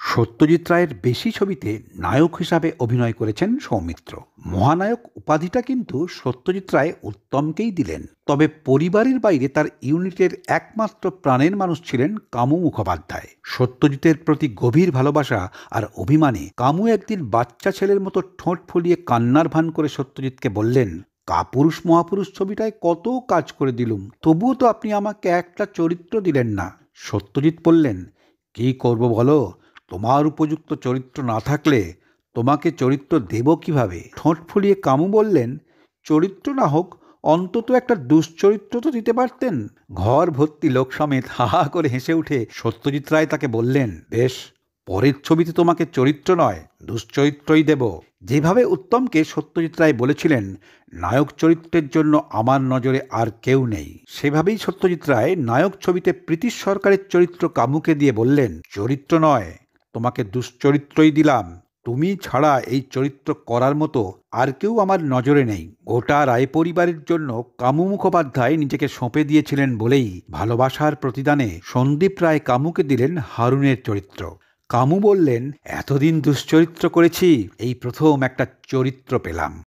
সত্যজিৎ রায়ের বেশি ছবিতে নায়ক হিসাবে অভিনয় করেছেন সৌমিত্র। মহানায়ক উপাধিটা কিন্তু সত্যজিৎ রায় উত্তমকেই দিলেন। তবে পরিবারের বাইরে তার ইউনিটের একমাত্র প্রাণের মানুষ ছিলেন কামু মুখোপাধ্যায়। সত্যজিতের প্রতি গভীর ভালোবাসা আর অভিমানে কামু একদিন বাচ্চা ছেলের মতো ঠোঁট ফুলিয়ে কান্নার ভান করে সত্যজিৎকে বললেন, কাপুরুষ মহাপুরুষ ছবিটায় কত কাজ করে দিলুম, তবুও তো আপনি আমাকে একটা চরিত্র দিলেন না। সত্যজিৎ বললেন, কি করব বলো, তোমার উপযুক্ত চরিত্র না থাকলে তোমাকে চরিত্র দেব কিভাবে? ঠোঁট ফুলিয়ে কামু বললেন, চরিত্র না হোক, অন্তত একটা দুশ্চরিত্র তো দিতে পারতেন। ঘর ভর্তি লোক সমেত হা হা করে হেসে উঠে সত্যজিৎ রায় তাকে বললেন, বেশ, পরের ছবিতে তোমাকে চরিত্র নয়, দুশ্চরিত্রই দেব। যেভাবে উত্তমকে সত্যজিৎ রায় বলেছিলেন, নায়ক চরিত্রের জন্য আমার নজরে আর কেউ নেই, সেভাবেই সত্যজিৎ রায় নায়ক ছবিতে প্রীতি সরকারের চরিত্র কামুকে দিয়ে বললেন, চরিত্র নয়, তোমাকে দুশ্চরিত্রই দিলাম। তুমি ছাড়া এই চরিত্র করার মতো আর কেউ আমার নজরে নেই। গোটা রায় পরিবারের জন্য কামু মুখোপাধ্যায় নিজেকে সঁপে দিয়েছিলেন বলেই ভালোবাসার প্রতিদানে সন্দীপ রায় কামুকে দিলেন হারুনের চরিত্র। কামু বললেন, এতদিন দুশ্চরিত্র করেছি, এই প্রথম একটা চরিত্র পেলাম।